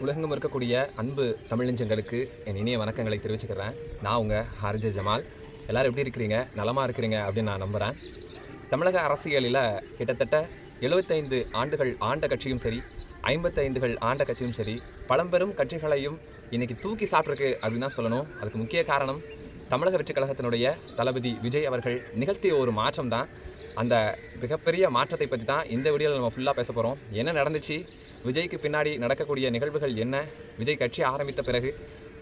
உலகெங்கும் இருக்கக்கூடிய அன்பு தமிழ் நெஞ்சங்களுக்கு என் இனிய வணக்கங்களை தெரிவிச்சுக்கிறேன். நான் உங்கள் ஆர்ஜே ஜமால். எல்லோரும் எப்படி இருக்கிறீங்க? நலமாக இருக்கிறீங்க அப்படின்னு நான் நம்புகிறேன். தமிழக அரசியலில் கிட்டத்தட்ட 75 ஆண்டுகள் ஆண்ட கட்சியும் சரி, 55 ஆண்ட கட்சியும் சரி, பழம்பெரும் கட்சிகளையும் இன்றைக்கி தூக்கி சாப்பிட்ருக்கு அப்படின்னு தான் சொல்லணும். அதுக்கு முக்கிய காரணம் தமிழக வெற்றிக் கழகத்தினுடைய தளபதி விஜய் அவர்கள் நிகழ்த்திய ஒரு மாற்றம் தான். அந்த மிகப்பெரிய மாற்றத்தை பற்றி தான் இந்த வீடியோவில் நம்ம ஃபுல்லாக பேச போகிறோம். என்ன நடந்துச்சு, விஜய்க்கு பின்னாடி நடக்கக்கூடிய நிகழ்வுகள் என்ன, விஜய் கட்சி ஆரம்பித்த பிறகு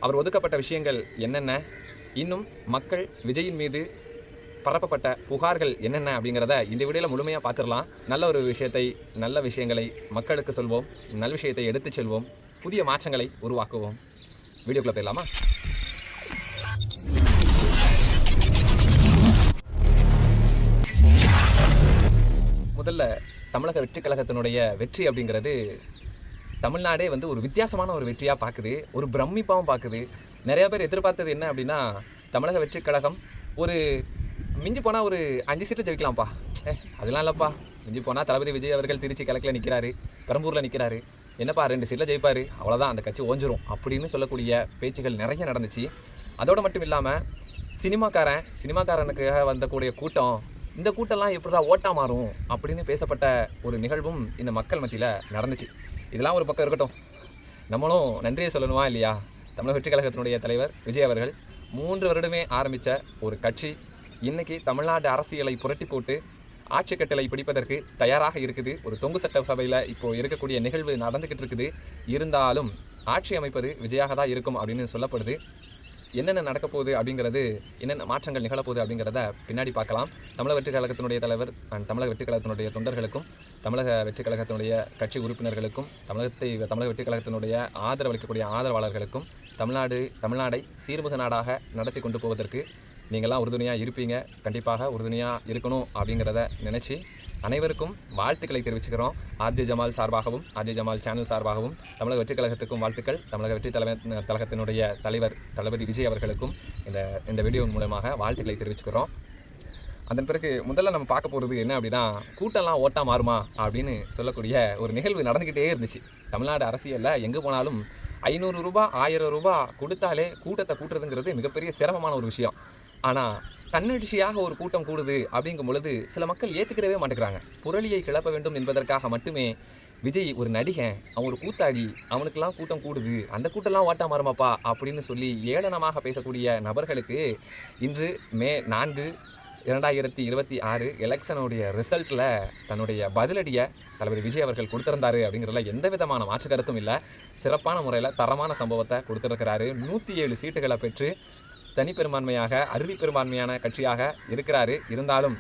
அவர் ஒதுக்கப்பட்ட விஷயங்கள் என்னென்ன, இன்னும் மக்கள் விஜயின் மீது பரப்பப்பட்ட புகார்கள் என்னென்ன அப்படிங்கிறத இந்த வீடியோவில் முழுமையாக பார்த்துடலாம். நல்ல ஒரு விஷயத்தை, நல்ல விஷயங்களை மக்களுக்கு சொல்வோம், நல்ல விஷயத்தை எடுத்து செல்வோம், புதிய மாற்றங்களை உருவாக்குவோம். வீடியோக்குள்ளே போயிடலாமா? முதல்ல தமிழக வெற்றிக் கழகத்தினுடைய வெற்றி அப்படிங்கிறது தமிழ்நாடே ஒரு வித்தியாசமான ஒரு வெற்றியாக பார்க்குது, ஒரு பிரமிப்பாகவும் பார்க்குது. நிறையா பேர் எதிர்பார்த்தது என்ன அப்படின்னா, தமிழக வெற்றிக் கழகம் ஒரு மிஞ்சி போனால் ஒரு 5 சீட்டு ஜெயிக்கலாம்ப்பா, அதெல்லாம் இல்லைப்பா, மிஞ்சி போனால் தளபதி விஜய் அவர்கள் திருச்சி கிழக்கில் நிற்கிறாரு, பெரம்பூரில் நிற்கிறாரு, என்னப்பா 2 சீட்டில் ஜெயிப்பார், அவ்வளோதான் அந்த கட்சி ஓஞ்சிரும் அப்படின்னு சொல்லக்கூடிய பேச்சுகள் நிறைய நடந்துச்சு. அதோடு மட்டும் இல்லாமல் சினிமாக்காரனுக்காக வந்தக்கூடிய கூட்டம், இந்த கூட்டம்லாம் எப்படிடா ஓட்டா மாறும் அப்படின்னு பேசப்பட்ட ஒரு நிகழ்வும் இந்த மக்கள் மத்தியில் நடந்துச்சு. இதெல்லாம் ஒரு பக்கம் இருக்கட்டும், நம்மளும் நன்றியை சொல்லணுமா இல்லையா? தமிழக வெற்றிக் கழகத்தினுடைய தலைவர் விஜய் அவர்கள் 3 வருடமே ஆரம்பித்த ஒரு கட்சி இன்றைக்கி தமிழ்நாடு அரசியலை புரட்டி போட்டு ஆட்சி கட்டளை பிடிப்பதற்கு தயாராக இருக்குது. ஒரு தொங்கு சட்ட சபையில் இப்போது இருக்கக்கூடிய நிகழ்வு நடந்துக்கிட்டு இருக்குது. இருந்தாலும் ஆட்சி அமைப்பது விஜயாக தான் இருக்கும் அப்படின்னு சொல்லப்படுது. என்னென்ன நடக்க போகுது அப்படிங்கிறது, என்னென்ன மாற்றங்கள் நிகழப்போகுது அப்படிங்கிறத பின்னாடி பார்க்கலாம். தமிழக வெற்றிக் கழகத்தினுடைய தலைவர் தமிழக வெற்றிக் கழகத்தினுடைய தொண்டர்களுக்கும், தமிழக வெற்றிக் கழகத்தினுடைய கட்சி உறுப்பினர்களுக்கும், தமிழக வெற்றிக் கழகத்தினுடைய ஆதரவளிக்கக்கூடிய ஆதரவாளர்களுக்கும் தமிழ்நாடை சீர்மிகு நாடாக நடத்தி கொண்டு போவதற்கு நீங்கள்லாம் உறுதுணையாக இருப்பீங்க, கண்டிப்பாக உறுதுணையாக இருக்கணும் அப்படிங்கிறத நினச்சி அனைவருக்கும் வாழ்த்துக்களை தெரிவிச்சுக்கிறோம். ஆர்ஜே ஜமால் சார்பாகவும், ஆர்ஜே ஜமால் சேனல் சார்பாகவும் தமிழக வெற்றிக் கழகத்துக்கும் வாழ்த்துக்கள். தமிழக வெற்றி கழகத்தினுடைய தலைவர் தளபதி விஜய் அவர்களுக்கும் இந்த வீடியோ மூலமாக வாழ்த்துக்களை தெரிவிச்சுக்கிறோம். அதன் பிறகு முதல்ல நம்ம பார்க்க போகிறது என்ன அப்படின்னா, கூட்டம்லாம் ஓட்டா மாறுமா அப்படின்னு சொல்லக்கூடிய ஒரு நிகழ்வு நடந்துக்கிட்டே இருந்துச்சு. தமிழ்நாடு அரசியலில் எங்கே போனாலும் 500 ரூபா 1000 ரூபா கொடுத்தாலே கூட்டத்தை கூட்டுறதுங்கிறது மிகப்பெரிய சிரமமான ஒரு விஷயம். ஆனால் தன்னெழுச்சியாக ஒரு கூட்டம் கூடுது அப்படிங்கும் பொழுது சில மக்கள் ஏற்றுக்கிறவே மாட்டேங்கிறாங்க. புரளியை கிளப்ப வேண்டும் என்பதற்காக மட்டுமே விஜய் ஒரு நடிகன், அவன் ஒரு கூத்தாடி, அவனுக்கெல்லாம் கூட்டம் கூடுது, அந்த கூட்டம்லாம் ஓட்டா மாறுமாப்பா அப்படின்னு சொல்லி ஏளனமாக பேசக்கூடிய நபர்களுக்கு இன்று மே 4, 2026 எலெக்ஷனுடைய ரிசல்ட்டில் தன்னுடைய பதிலடியை தளபதி விஜய் அவர்கள் கொடுத்துருந்தாரு அப்படிங்கிறதுல எந்த விதமான மாற்று கருத்தும் இல்லை. சிறப்பான முறையில் தரமான சம்பவத்தை கொடுத்துருக்கிறாரு. 107 சீட்டுகளை பெற்று தனிப்பெரும்பான்மையாக, அறுதி பெரும்பான்மையான கட்சியாக இருக்கிறாரு. இருந்தாலும்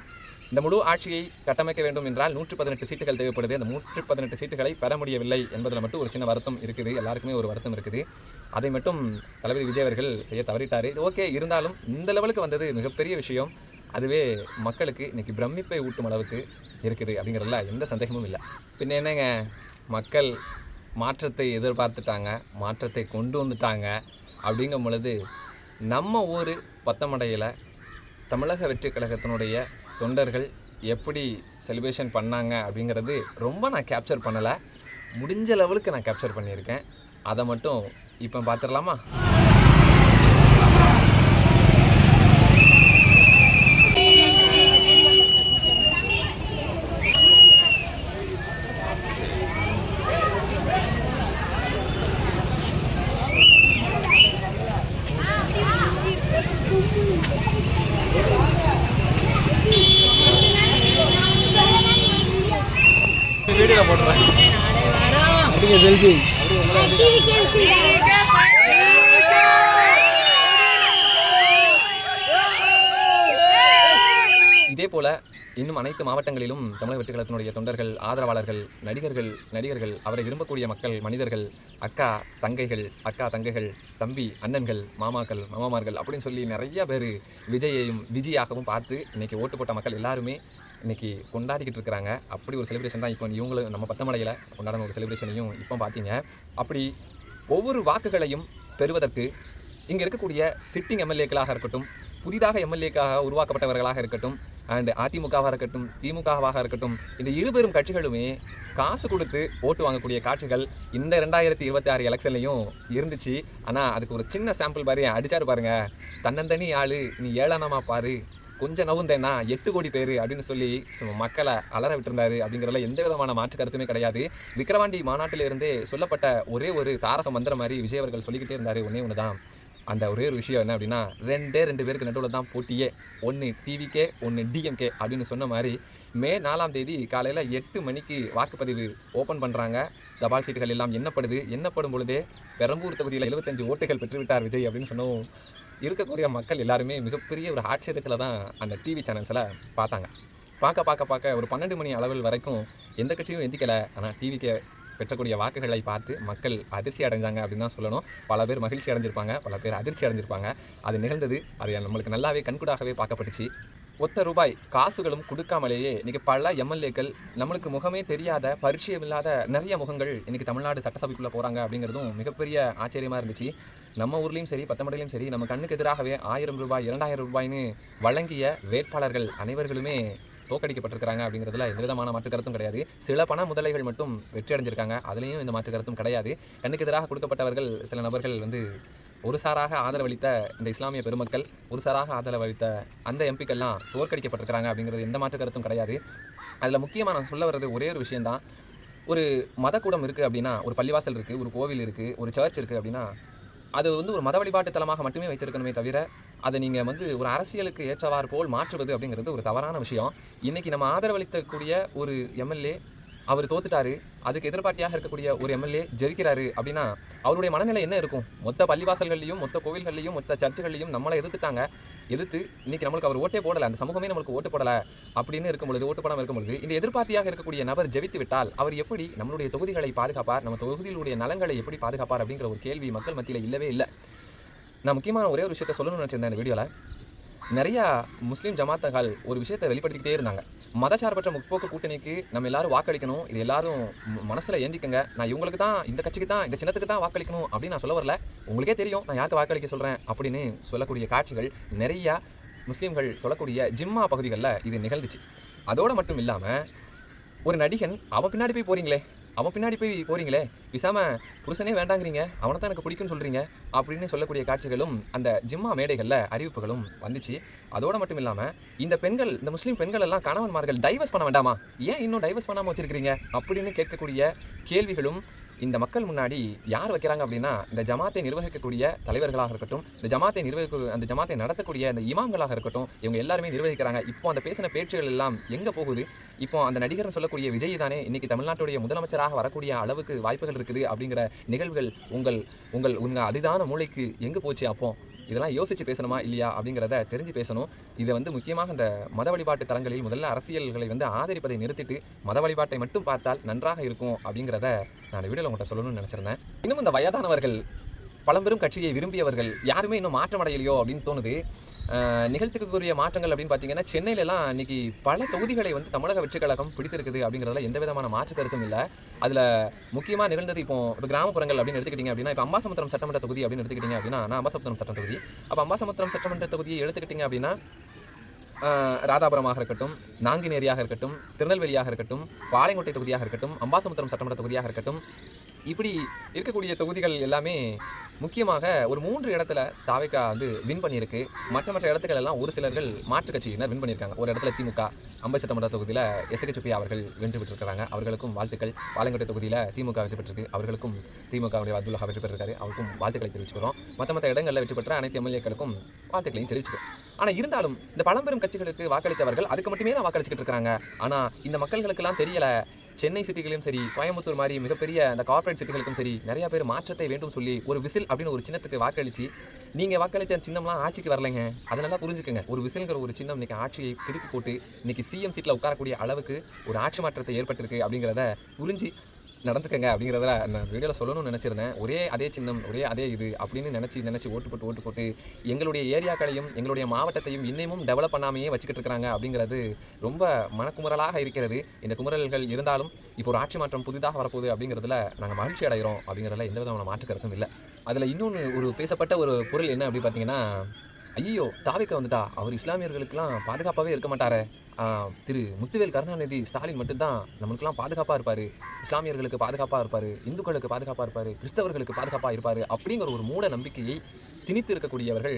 இந்த முழு ஆட்சியை கட்டமைக்க வேண்டும் என்றால் 118 சீட்டுகள் தேவைப்படுது. அந்த 118 சீட்டுகளை பெற முடியவில்லை என்பதில் மட்டும் ஒரு சின்ன வருத்தம் இருக்குது. எல்லாருக்குமே ஒரு வருத்தம் இருக்குது. அதை மட்டும் தளபதி விஜய் அவர்கள் செய்ய தவறிட்டார். ஓகே, இருந்தாலும் இந்த லெவலுக்கு வந்தது மிகப்பெரிய விஷயம். அதுவே மக்களுக்கு இன்றைக்கி பிரமிப்பை ஊட்டும் அளவுக்கு இருக்குது அப்படிங்கிறதுல எந்த சந்தேகமும் இல்லை. பின்ன என்னங்க, மக்கள் மாற்றத்தை எதிர்பார்த்துட்டாங்க, மாற்றத்தை கொண்டு வந்துட்டாங்க. அப்படிங்கும் பொழுது நம்ம ஊர் பத்தமடையில் தமிழக வெற்றிக் கழகத்தினுடைய தொண்டர்கள் எப்படி செலிப்ரேஷன் பண்ணாங்க அப்படிங்கிறது ரொம்ப நான் கேப்சர் பண்ணலை. முடிஞ்ச லெவலுக்கு நான் கேப்சர் பண்ணியிருக்கேன். அதை மட்டும் இப்போ பார்த்துடலாமா? வீடியோவில் போட்டுறேன். இதே போல் இன்னும் அனைத்து மாவட்டங்களிலும் தமிழக வெற்றிக் கழகத்தினுடைய தொண்டர்கள், ஆதரவாளர்கள், நடிகர்கள், அவரை விரும்பக்கூடிய மக்கள், மனிதர்கள், அக்கா தங்கைகள், தம்பி அண்ணன்கள், மாமாமார்கள் அப்படின்னு சொல்லி நிறைய பேர் விஜயாகவும் பார்த்து இன்றைக்கி ஓட்டு போட்ட மக்கள் எல்லாருமே இன்றைக்கி கொண்டாடிக்கிட்டு இருக்கிறாங்க. அப்படி ஒரு செலிப்ரேஷன் தான் இப்போ இவங்களும் நம்ம பத்தமடையில் கொண்டாடின ஒரு செலிப்ரேஷனையும் இப்போ பார்த்தீங்க. அப்படி ஒவ்வொரு வாக்குகளையும் பெறுவதற்கு இங்கே இருக்கக்கூடிய சிட்டிங் எம்எல்ஏக்களாக இருக்கட்டும், புதிதாக எம்எல்ஏக்காக உருவாக்கப்பட்டவர்களாக இருக்கட்டும், அண்ட் அதிமுகவாக இருக்கட்டும், திமுகவாக இருக்கட்டும், இந்த இருபெரும் கட்சிகளுமே காசு கொடுத்து ஓட்டு வாங்கக்கூடிய காட்சிகள் இந்த 2026 எலெக்ஷன்லையும் இருந்துச்சு. ஆனால் அதுக்கு ஒரு சின்ன சாம்பிள் மாதிரி அடிச்சாரு பாருங்க. தன்னந்தனி ஆளு நீ ஏளனமா பாரு, கொஞ்சம் நவுந்தேன்னா 8 கோடி பேர் அப்படின்னு சொல்லி மக்களை அலற விட்டுருந்தாரு. அப்படிங்கிறதுல எந்த விதமான மாற்று கருத்துமே கிடையாது. விக்கிரவாண்டி மாநாட்டிலிருந்தே சொல்லப்பட்ட ஒரே ஒரு தாரக மந்திரம் மாதிரி விஜய் அவர்கள் சொல்லிக்கிட்டே இருந்தார். ஒன்று தான், அந்த ஒரே ஒரு விஷயம் என்ன அப்படின்னா, 2 பேருக்கு நடுவில் தான் போட்டியே, ஒன்று டிவிகே ஒன்று டிஎம்கே அப்படின்னு சொன்ன மாதிரி மே 4ஆம் தேதி காலையில் 8 மணிக்கு வாக்குப்பதிவு ஓப்பன் பண்ணுறாங்க. தபால் சீட்டுகள் எல்லாம் எண்ணப்படும் பொழுதே பெரம்பூர் தொகுதியில் 75 ஓட்டுகள் பெற்றுவிட்டார் விஜய் அப்படின்னு சொன்னோம். இருக்கக்கூடிய மக்கள் எல்லாருமே மிகப்பெரிய ஒரு ஆச்சரியத்தில் தான் அந்த டிவி சேனல்ஸில் பார்த்தாங்க. பார்க்க ஒரு 12 மணி அளவில் வரைக்கும் எந்த கட்சியும் எந்திக்கலை. ஆனால் டிவிக்கு பெற்றக்கூடிய வாக்குகளை பார்த்து மக்கள் அதிர்ச்சி அடைஞ்சாங்க அப்படின்னு தான் சொல்லணும். பல பேர் மகிழ்ச்சி அடைஞ்சிருப்பாங்க, பல பேர் அதிர்ச்சி அடைஞ்சிருப்பாங்க. அது நிகழ்ந்தது, அது நம்மளுக்கு நல்லாவே கண்கூடாகவே பார்க்கப்பட்டுச்சு. ஒத்த ரூபாய் காசுகளும் கொடுக்காமலேயே இன்றைக்கி பல எம்எல்ஏக்கள், நம்மளுக்கு முகமே தெரியாத, பரிச்சயம் இல்லாத நிறைய முகங்கள் இன்றைக்கி தமிழ்நாடு சட்டசபைக்குள்ளே போகிறாங்க அப்படிங்கிறதும் மிகப்பெரிய ஆச்சரியமாக இருந்துச்சு. நம்ம ஊர்லேயும் சரி, பத்தமடையிலையும் சரி, நம்ம கண்ணுக்கு எதிராகவே 1000 ரூபாய் 2000 ரூபாய்னு வழங்கிய வேட்பாளர்கள் அனைவர்களுமே தோற்கடிக்கப்பட்டிருக்கிறாங்க. அப்படிங்கிறதுல எந்த விதமான மாற்று கருத்தும் கிடையாது. சில பண முதலைகள் மட்டும் வெற்றி அடைஞ்சிருக்காங்க, அதுலேயும் இந்த மாற்று கருத்தும் கிடையாது. கண்ணுக்கு எதிராக கொடுக்கப்பட்டவர்கள் சில நபர்கள் ஒரு சாராக ஆதரவளித்த இந்த இஸ்லாமிய பெருமக்கள், ஒரு சாராக ஆதரவளித்த அந்த எம்பிக்கள்லாம் தோற்கடிக்கப்பட்டிருக்கிறாங்க. அப்படிங்கிறது எந்த மாற்று கருத்தும் கிடையாது. அதில் முக்கியமாக நான் சொல்ல வர்றது ஒரே ஒரு விஷயந்தான். ஒரு மதக்கூடம் இருக்குது அப்படின்னா, ஒரு பள்ளிவாசல் இருக்குது, ஒரு கோவில் இருக்குது, ஒரு சர்ச் இருக்குது அப்படின்னா, அது ஒரு மத வழிபாட்டு தலமாக மட்டுமே வைத்திருக்கணுமே தவிர, அதை நீங்கள் ஒரு அரசியலுக்கு ஏற்றவாறு போல் மாற்றுவது அப்படிங்கிறது ஒரு தவறான விஷயம். இன்றைக்கி நம்ம ஆதரவளிக்கக்கூடிய ஒரு எம்எல்ஏ அவர் தோத்துட்டாரு, அதுக்கு எதிர்பார்ட்டியாக இருக்கக்கூடிய ஒரு எம்எல்ஏ ஜெயிக்கிறாரு அப்படின்னா அவருடைய மனநிலை என்ன இருக்கும்? மொத்த பள்ளிவாசல்கள்லையும், மொத்த கோவில்கள்லையும், மொத்த சர்ச்சுகள்லையும் நம்மளை எதிர்த்து இன்றைக்கி நம்மளுக்கு அவர் ஓட்டே போடலை, அந்த சமூகமே நம்மளுக்கு ஓட்டு போடலை அப்படின்னு இருக்கும் பொழுது, ஓட்டு போடாமல் இருக்கும் பொழுது, இந்த எதிர்பார்த்தியாக இருக்கக்கூடிய நபர் ஜெயித்து விட்டால் அவர் எப்படி நம்மளுடைய தொகுதிகளை பாதுகாப்பார், நம்ம தொகுதிகளுடைய நலன்களை எப்படி பாதுகாப்பார் அப்படிங்கிற ஒரு கேள்வி மக்கள் மத்தியில் இல்லவே இல்லை. நான் முக்கியமான ஒரே ஒரு விஷயத்தை சொல்லணும்னு நினச்சிருந்தேன் இந்த வீடியோவில். நிறையா முஸ்லீம் ஜமாத்துகள் ஒரு விஷயத்தை வெளிப்படுத்திக்கிட்டே இருந்தாங்க. மதச்சார்பற்ற முற்போக்கு கூட்டணிக்கு நம்ம எல்லாரும் வாக்களிக்கணும், இது எல்லாரும் மனசில் ஏந்திக்கங்க, நான் இவங்களுக்கு தான், இந்த கட்சிக்கு தான், இந்த சின்னத்துக்கு தான் வாக்களிக்கணும் அப்படின்னு நான் சொல்ல வரல, உங்களுக்கே தெரியும் நான் யாருக்கு வாக்களிக்க சொல்கிறேன் அப்படின்னு சொல்லக்கூடிய காட்சிகள் நிறையா முஸ்லீம்கள் சொல்லக்கூடிய ஜிம்மா பகுதிகளில் இது நிகழ்ந்துச்சு. அதோடு மட்டும் இல்லாமல் ஒரு நடிகன் அவன் பின்னாடி போய் போகிறீங்களே, விசாமல் புருஷனே வேண்டாங்கிறீங்க, அவனை தான் எனக்கு பிடிக்கும்னு சொல்கிறீங்க அப்படின்னு சொல்லக்கூடிய காட்சிகளும் அந்த ஜிம்மா மேடைகளில் அறிவிப்புகளும் வந்துச்சு. அதோடு மட்டும் இல்லாமல் இந்த முஸ்லீம் பெண்கள் எல்லாம் கணவன்மார்கள் டைவர்ஸ் பண்ண வேண்டாமா, ஏன் இன்னும் டைவர்ஸ் பண்ணாமல் வச்சுருக்கிறீங்க அப்படின்னு கேட்கக்கூடிய கேள்விகளும் இந்த மக்கள் முன்னாடி யார் வைக்கிறாங்க அப்படின்னா, இந்த ஜமாத்தை நிர்வகிக்கக்கூடிய தலைவர்களாக இருக்கட்டும், அந்த ஜமாத்தை நடத்தக்கூடிய அந்த இமாம்களாக இருக்கட்டும், இவங்க எல்லாருமே நிர்வகிக்கிறாங்க. இப்போ அந்த பேசின பேச்சுகள் எல்லாம் எங்கே போகுது? இப்போ அந்த நடிகர்னு சொல்லக்கூடிய விஜய் தானே இன்றைக்கி தமிழ்நாட்டுடைய முதலமைச்சராக வரக்கூடிய அளவுக்கு வாய்ப்புகள் இருக்குது அப்படிங்கிற நிகழ்வுகள் உங்கள் அதிதான மூளைக்கு எங்கே போச்சு? அப்போ இதெல்லாம் யோசித்து பேசணுமா இல்லையா அப்படிங்கிறத தெரிஞ்சு பேசணும். இதை முக்கியமாக இந்த மத வழிபாட்டு தலங்களில் முதல்ல அரசியல்களை ஆதரிப்பதை நிறுத்திட்டு மத வழிபாட்டை மட்டும் பார்த்தால் நன்றாக இருக்கும் அப்படிங்கிறத நான் வீடியோவில் உங்கள்கிட்ட சொல்லணும்னு நினச்சிருந்தேன். இன்னும் இந்த வயதானவர்கள், பழம்பெரும் கட்சியை விரும்பியவர்கள் யாருமே இன்னும் மாற்றம் அடையலையோ அப்படின்னு தோணுது. நிகழ்த்துக்குரிய மாற்றங்கள் அப்படின்னு பார்த்தீங்கன்னா, சென்னையிலலாம் இன்றைக்கி பல தொகுதிகளை தமிழக வெற்றிக் கழகம் பிடித்திருக்குது அப்படிங்கிறதுல எந்த விதமான மாற்று கருத்தும் இல்லை. அதில் முக்கியமாக நிகழ்ந்தது இப்போ கிராமப்புறங்கள் அப்படின்னு எடுத்துக்கிட்டிங்க அப்படின்னா, இப்போ அம்பாசமுத்திரம் சட்டமன்ற தொகுதி அப்படின்னு எடுத்துக்கிட்டிங்க அப்படின்னா, நான் அம்பாசமுத்திரம் சட்ட தொகுதி, அப்போ அம்பாசமுத்திரம் சட்டமன்ற தொகுதியை எடுத்துக்கிட்டிங்க அப்படின்னா, ராதாபுரமாக இருக்கட்டும், நாங்குநேரியாக இருக்கட்டும், திருநெல்வேலியாக இருக்கட்டும், பாளையங்கோட்டை தொகுதியாக இருக்கட்டும், அம்பாசமுத்திரம் சட்டமன்ற தொகுதியாக இருக்கட்டும், இப்படி இருக்கக்கூடிய தொகுதிகள் எல்லாமே முக்கியமாக ஒரு 3 இடத்துல தாவேகா வின் பண்ணியிருக்கு. மற்ற இடத்துக்கள் எல்லாம் ஒரு சிலர்கள் மாற்றுக் கட்சியினர் வின் பண்ணியிருக்காங்க. ஒரு இடத்துல திமுக அம்பை சட்டமன்ற தொகுதியில் எஸ்கே சுப்பையா அவர்கள் வெற்றி பெற்றிருக்கிறாங்க, அவர்களுக்கும் வாழ்த்துக்கள். பாளையங்கோட்டை தொகுதியில் திமுக வெற்றி பெற்றிருக்கு, அவர்களுக்கும் திமுகவுடைய அப்துல்லா வெற்றி பெற்றிருக்காரு, அவருக்கும் வாழ்த்துக்களை தெரிவிச்சுக்கிறோம். மற்ற இடங்களில் வெற்றி பெற்ற அனைத்து எம்எல்ஏக்களுக்கும் வாழ்த்துக்களையும் தெரிவிச்சுக்கிறோம். ஆனால் இருந்தாலும் இந்த பழம்பெரும் கட்சிகளுக்கு வாக்களித்தவர்கள் அதுக்கு மட்டுமே தான் வாக்களிச்சுக்கிட்டு இருக்கிறாங்க. ஆனால் இந்த மக்களுக்கெல்லாம் தெரியலை, சென்னை சிட்டிகளையும் சரி, கோயம்புத்தூர் மாதிரி மிகப்பெரிய அந்த கார்ப்பரேட் சிட்டிகளுக்கும் சரி, நிறைய பேர் மாற்றத்தை வேண்டும் சொல்லி ஒரு விசில் அப்படின்னு ஒரு சின்னத்துக்கு வாக்களித்து, நீங்கள் வாக்களித்த சின்னம்லாம் ஆட்சிக்கு வரலைங்க, அதை நல்லா புரிஞ்சுக்கோங்க. ஒரு விசில்ங்கிற ஒரு சின்னம் இன்றைக்கி ஆட்சியை திருப்பி போட்டு இன்றைக்கி சிஎம் சீட்டில் உட்காரக்கூடிய அளவுக்கு ஒரு ஆட்சி மாற்றத்தை ஏற்பட்டிருக்கு அப்படிங்கிறத புரிஞ்சு நடந்துக்கங்க அப்படிங்கிறத நான் வீடியோவில் சொல்லணும்னு நினச்சிருந்தேன். அதே சின்னம், அதே இது அப்படின்னு நினச்சி ஓட்டு போட்டு எங்களுடைய ஏரியாக்களையும் எங்களுடைய மாவட்டத்தையும் இன்னமும் டெவலப் பண்ணாமையே வச்சுக்கிட்டு இருக்கிறாங்க அப்படிங்கிறது ரொம்ப மனக்குமுறலாக இருக்கிறது. இந்த குமுறல்கள் இருந்தாலும் இப்போ ஒரு ஆட்சி மாற்றம் புதிதாக வரப்போகுது அப்படிங்கிறதுல நாங்கள் மகிழ்ச்சி அடைகிறோம் அப்படிங்கிறதுல எந்த விதமான மாற்று கருத்தும் இல்லை. அதில் இன்னொன்று பேசப்பட்ட ஒரு பொருள் என்ன அப்படி பார்த்தீங்கன்னா, ஐயோ தாவேக்கா வந்துட்டா அவர் இஸ்லாமியர்களுக்கெல்லாம் பாதுகாப்பாகவே இருக்க மாட்டாரே, திரு முத்துவேல் கருணாநிதி ஸ்டாலின் மட்டும்தான் நம்மளுக்கெல்லாம் பாதுகாப்பாக இருப்பார், இஸ்லாமியர்களுக்கு பாதுகாப்பாக இருப்பார், இந்துக்களுக்கு பாதுகாப்பாக இருப்பார், கிறிஸ்தவர்களுக்கு பாதுகாப்பாக இருப்பார் அப்படிங்கிற ஒரு மூட நம்பிக்கையை திணித்து இருக்கக்கூடியவர்கள்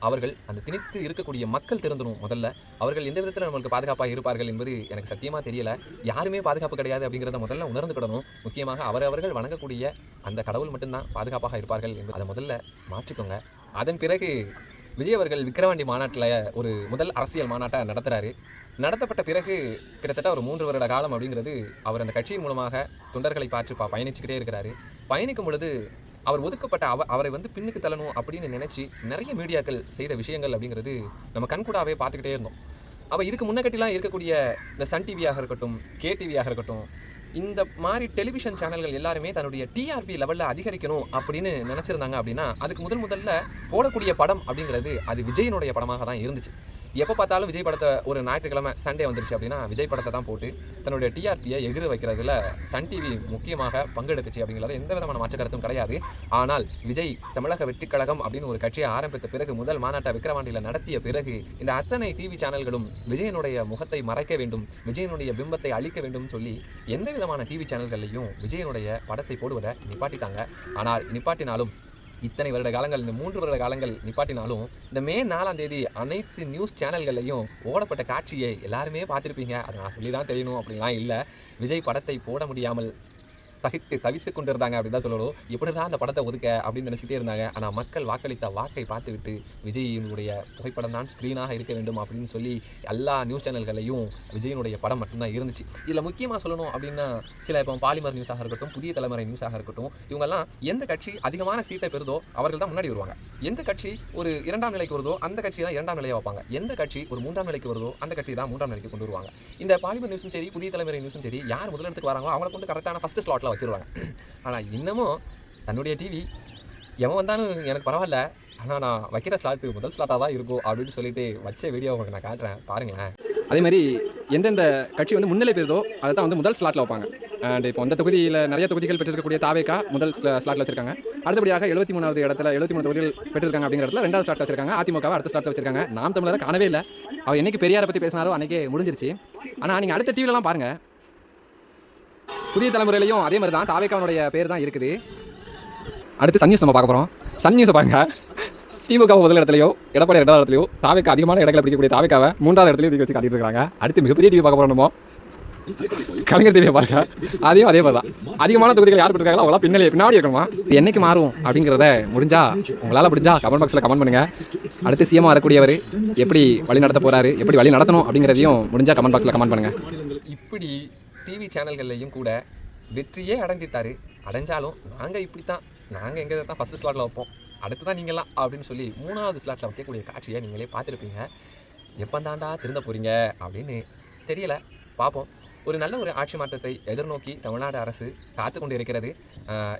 அவர்கள். அந்த திணித்து இருக்கக்கூடிய மக்கள் திருந்தணும் முதல்ல. அவர்கள் எந்த விதத்தில் நம்மளுக்கு பாதுகாப்பாக இருப்பார்கள் என்பது எனக்கு சத்தியமாக தெரியல. யாருமே பாதுகாப்பு கிடையாது அப்படிங்கிறத முதல்ல உணர்ந்துக்கிடணும். முக்கியமாக அவரவர்கள் வணங்கக்கூடிய அந்த கடவுள் மட்டும்தான் பாதுகாப்பாக இருப்பார்கள் என்பது அதை முதல்ல மாற்றிக்கோங்க. அதன் பிறகு விஜய் அவர்கள் விக்கிரவாண்டி மாநாட்டில் ஒரு முதல் அரசியல் மாநாட்டை நடத்துகிறாரு. நடத்தப்பட்ட பிறகு கிட்டத்தட்ட ஒரு 3 வருட காலம் அப்படிங்கிறது அவர் அந்த கட்சியின் மூலமாக தொண்டர்களை பார்த்து பயணிச்சுக்கிட்டே இருக்கிறாரு. பயணிக்கும் பொழுது அவர் ஒதுக்கப்பட்ட அவரை பின்னுக்கு தள்ளணும் அப்படின்னு நினச்சி நிறைய மீடியாக்கள் செய்த விஷயங்கள் அப்படிங்கிறது நம்ம கண்கூடாவே பார்த்துக்கிட்டே இருந்தோம். அப்போ இதுக்கு முன்னக்கட்டிலாம் இருக்கக்கூடிய இந்த சன் டிவியாக இருக்கட்டும், KTVயாக இருக்கட்டும், இந்த மாதிரி டெலிவிஷன் சேனல்கள் எல்லாருமே தன்னுடைய TRP லெவலில் அதிகரிக்கணும் அப்படின்னு நினச்சிருந்தாங்க அப்படின்னா அதுக்கு முதல்ல போடக்கூடிய படம் அப்படிங்கிறது அது விஜயினுடைய படமாக தான் இருந்துச்சு. எப்போ பார்த்தாலும் விஜய் படத்தை ஒரு ஞாயிற்றுக்கிழமை சண்டே வந்துருச்சு அப்படின்னா விஜய் படத்தை தான் போட்டு தன்னுடைய TRPயை எகிர வைக்கிறதுல சன் டிவி முக்கியமாக பங்கெடுத்துச்சு அப்படிங்கிறது எந்த விதமான மாற்று கருத்தும் கிடையாது. ஆனால் விஜய் தமிழக வெற்றிக் கழகம் அப்படின்னு ஒரு கட்சியை ஆரம்பித்த பிறகு முதல் மாநாட்டை விக்கிரவாண்டியில் நடத்திய பிறகு இந்த அத்தனை டிவி சேனல்களும் விஜயனுடைய முகத்தை மறைக்க வேண்டும், விஜயனுடைய பிம்பத்தை அழிக்க வேண்டும் சொல்லி எந்த விதமான டிவி சேனல்கள்லையும் விஜயனுடைய படத்தை போடுவதை நிப்பாட்டிட்டாங்க. ஆனால் நிப்பாட்டினாலும் இத்தனை வருட காலங்கள், இந்த 3 வருட காலங்கள் நிப்பாட்டினாலும் இந்த மே 4ஆம் தேதி அனைத்து நியூஸ் சேனல்கள்லையும் ஓடப்பட்ட காட்சியை எல்லாருமே பார்த்துருப்பீங்க. அதை நான் சொல்லி தான் தெரியணும் அப்படின்லாம் இல்லை. விஜய் படத்தை போட முடியாமல் தவித்து கொண்டிருந்தாங்க அப்படின்னு தான் சொல்லணும். எப்படி தான் அந்த படத்தை ஒதுக்க அப்படின்னு நினச்சிட்டே இருந்தாங்க. ஆனால் மக்கள் வாக்களித்த வாக்கை பார்த்துவிட்டு விஜயினுடைய புகைப்படம் தான் ஸ்க்ரீனாக இருக்க வேண்டும் அப்படின்னு சொல்லி எல்லா நியூஸ் சேனல்களையும் விஜயினுடைய படம் மட்டும்தான் இருந்துச்சு. இதில் முக்கியமாக சொல்லணும் அப்படின்னா சில இப்போ பாலிமர் நியூஸாக இருக்கட்டும், புதிய தலைமுறை நியூஸாக இருக்கட்டும், இவங்கெல்லாம் எந்த கட்சி அதிகமான சீட்டை பெறுதோ அவர்கள் தான் முன்னாடி வருவாங்க. எந்த கட்சி ஒரு 2ஆம் நிலைக்கு வருதோ அந்த கட்சி தான் 2ஆம் நிலையை வைப்பாங்க. எந்த கட்சி ஒரு 3ஆம் நிலைக்கு வருதோ அந்த கட்சி தான் 3ஆம் நிலைக்கு கொண்டு வருவாங்க. இந்த பாலிமர் நியூஸும் சரி, புதிய தலைமுறை நியூஸும் சரி, யார் முதலிடத்துக்கு வராங்களோ அவங்களை கரெக்டான ஃபஸ்ட் ஸ்லாட்டில் வச்சிருவாங்க. ஆனால் இன்னமும் தன்னுடைய டிவி எவன் வந்தாலும் எனக்கு பரவாயில்ல, ஆனால் நான் வைக்கிற ஸ்லாட்டு முதல் ஸ்லாட்டாக தான் இருக்கும் அப்படின்னு சொல்லிட்டு வச்ச வீடியோ உங்களுக்கு நான் காட்டுறேன் பாருங்களேன். அதே மாதிரி எந்தெந்த கட்சி முன்னிலை பெறுதோ அதை தான் முதல் ஸ்லாட்டில் வைப்பாங்க. அண்ட் இப்போ அந்த தொகுதியில் நிறைய தொகுதிகள் பெற்றிருக்கக்கூடிய தாவேக்கா முதல் ஸ்லாட்டில் வச்சிருக்காங்க. அடுத்தபடியாக 73வது இடத்துல 73 தொகுதிகள் பெற்றிருக்காங்க அப்படிங்கிற இடத்துல 2வது ஸ்லாட்டில் வச்சிருக்காங்க. அதிமுகவை அடுத்த ஸ்லாட்டில் வச்சிருக்காங்க. நாம் தமிழரை காணவே இல்லை. அவர் என்னைக்கு பெரியாரை பற்றி பேசினாரோ அன்றைக்கே முடிஞ்சிருச்சு. ஆனால் நீங்கள் அடுத்த டிவிலலாம் பாருங்கள், புதிய தலைமுறையிலையும் அதே மாதிரி தான் தாவேக்காவுடைய பேர் தான் இருக்குது. அடுத்து சன் நியூஸ் நம்ம பார்க்க போகிறோம். சன் நியூஸை பாருங்க, திமுக முதல் இடத்துலையோ எடப்பாடி 2வது இடத்துலையோ தாவேக்கா அதிகமான இடங்களை பிடிக்கக்கூடிய தாவேக்காவை 3வது இடத்துலையும் தூக்கி வச்சு காட்டிட்டு இருக்காங்க. அடுத்து மிகப்பெரிய டிவி பார்க்க போகிறோம் நம்ம கலைஞர் டிவியை பாருங்க, அதையும் அதே மாதிரி தான். அதிகமான தொகுதிகள் யார் இருக்காங்களோ அவங்களாம் பின்னாடி இருக்கணுமா? இது என்னைக்கு மாறும் அப்படிங்கிறத உங்களால் முடிஞ்சா கமெண்ட் பாக்ஸில் கமெண்ட் பண்ணுங்க. அடுத்து சிஎம் வரக்கூடியவர் எப்படி வழி நடத்த போறாரு, எப்படி வழி நடத்தணும் அப்படிங்கிறதையும் முடிஞ்சா கமெண்ட் பாக்ஸில் கமெண்ட் பண்ணுங்க. இப்படி டிவி சேனல்கள்லையும் கூட வெற்றியே அடைஞ்சிட்டாரு. அடைஞ்சாலும் நாங்கள் இப்படி தான், நாங்கள் எங்கே தான் ஃபஸ்ட்டு ஸ்லாட்டில் வைப்போம், அடுத்து தான் நீங்களாம் அப்படின்னு சொல்லி 3வது ஸ்லாட்டில் வைக்கக்கூடிய காட்சியை நீங்களே பார்த்துருப்பீங்க. எப்போ தாண்டா திருந்த போகிறீங்க அப்படின்னு தெரியல, பார்ப்போம். ஒரு நல்ல ஒரு ஆட்சி மாற்றத்தை எதிர்நோக்கி தமிழ்நாடு அரசு காத்து கொண்டு இருக்கிறது.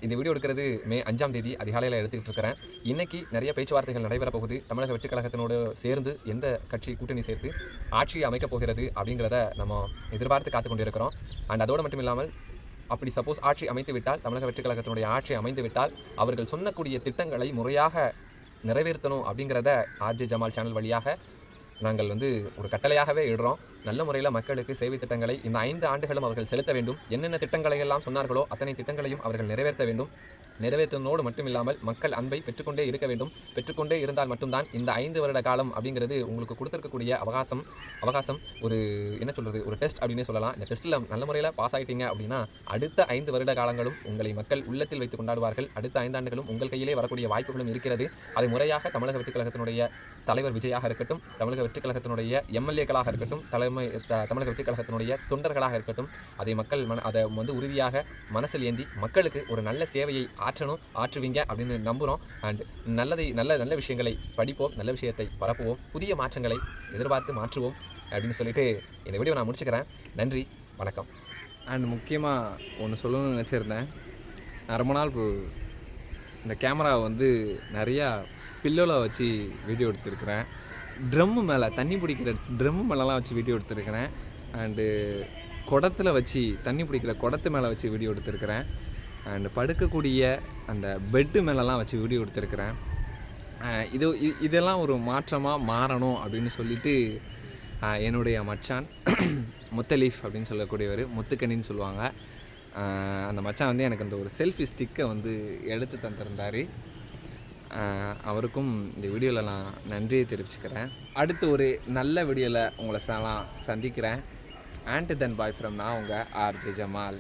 இந்த வீடியோ எடுக்கிறது மே 5ஆம் தேதி அதிகாலையில் எடுத்துக்கிட்டு இருக்கிறேன். இன்றைக்கி நிறைய பேச்சுவார்த்தைகள் நடைபெற போகுது. தமிழக வெற்றிக் கழகத்தினோடு சேர்ந்து எந்த கட்சி கூட்டணி சேர்த்து ஆட்சியை அமைக்கப் போகிறது அப்படிங்கிறத நம்ம எதிர்பார்த்து காத்து கொண்டு இருக்கிறோம். அண்ட் அதோடு மட்டும் இல்லாமல் அப்படி சப்போஸ் ஆட்சி அமைத்து விட்டால், தமிழக வெற்றிக் கழகத்தினுடைய ஆட்சி அமைந்து விட்டால் அவர்கள் சொன்னக்கூடிய திட்டங்களை முறையாக நிறைவேற்றணும் அப்படிங்கிறத RJ ஜமால் சேனல் வழியாக நாங்கள் ஒரு கட்டளையாகவே இடுறோம். நல்ல முறையில் மக்களுக்கு சேவை திட்டங்களை இந்த 5 ஆண்டுகளும் அவர்கள் செலுத்த வேண்டும். என்னென்ன திட்டங்களை எல்லாம் சொன்னார்களோ அத்தனை திட்டங்களையும் அவர்கள் நிறைவேற்ற வேண்டும். நிறைவேற்றனோடு மட்டும் இல்லாமல் மக்கள் அன்பை பெற்றுக்கொண்டே இருக்க வேண்டும். பெற்றுக்கொண்டே இருந்தால் மட்டும்தான் இந்த 5 வருட காலம் அப்படிங்கிறது உங்களுக்கு கொடுத்துருக்கக்கூடிய அவகாசம் ஒரு என்ன சொல்கிறது, ஒரு டெஸ்ட் அப்படின்னே சொல்லலாம். இந்த டெஸ்ட்டில் நல்ல முறையில் பாஸ் ஆகிட்டீங்க அப்படின்னா அடுத்த 5 வருட காலங்களும் உங்களை மக்கள் உள்ளத்தில் வைத்து கொண்டாடுவார்கள். அடுத்த 5 ஆண்டுகளும் உங்கள் கையிலே வரக்கூடிய வாய்ப்புகளும் இருக்கிறது. அதை முறையாக தமிழக வெற்றிக் கழகத்தினுடைய தலைவர் விஜயாக இருக்கட்டும், தமிழக வெற்றிக் கழகத்தினுடைய MLAக்களாக இருக்கட்டும், தமிழக வெற்றிக் கழகத்தினுடைய தொண்டர்களாக இருக்கட்டும், அதை மக்கள் அதை உறுதியாக மனசில் ஏந்தி மக்களுக்கு ஒரு நல்ல சேவையை ஆற்றுவீங்க அப்படின்னு நம்புகிறோம். அண்ட் நல்ல விஷயங்களை படிப்போம், நல்ல விஷயத்தை பரப்புவோம், புதிய மாற்றங்களை எதிர்பார்த்து மாற்றுவோம் அப்படின்னு சொல்லிட்டு இந்த வீடியோ நான் முடிச்சுக்கிறேன். நன்றி, வணக்கம். அண்ட் முக்கியமாக ஒன்று சொல்லணும்னு நினச்சிருந்தேன். நான் ரொம்ப நாள் இந்த கேமராவை நிறையா பில்லோவில் வச்சு வீடியோ எடுத்துருக்கிறேன். ட்ரம்மு மேலே தண்ணி பிடிக்கிற ட்ரம்மு மேலெலாம் வச்சு வீடியோ எடுத்துருக்கிறேன். அண்டு குடத்தில் வச்சு தண்ணி பிடிக்கிற குடத்து மேலே வச்சு வீடியோ எடுத்துருக்கிறேன். அண்டு படுக்கக்கூடிய அந்த பெட்டு மேலெலாம் வச்சு வீடியோ எடுத்துருக்கிறேன். இதெல்லாம் ஒரு மாற்றமாக மாறணும் அப்படின்னு சொல்லிட்டு என்னுடைய மச்சான் முத்தலீஃப் அப்படின்னு சொல்லக்கூடியவர், முத்துக்கணின்னு சொல்லுவாங்க. அந்த மச்சான் வந்து எனக்கு அந்த ஒரு செல்ஃபி ஸ்டிக்கை வந்து எடுத்து தந்திருந்தார். அவருக்கும் இந்த வீடியோவில் நான் நன்றியை தெரிவிச்சுக்கிறேன். அடுத்து ஒரு நல்ல வீடியோவில் உங்களை சந்திக்கிறேன். அண்ட் தென் பாய் ஃப்ரம் நான் உங்கள் ஆர்ஜே ஜமால்.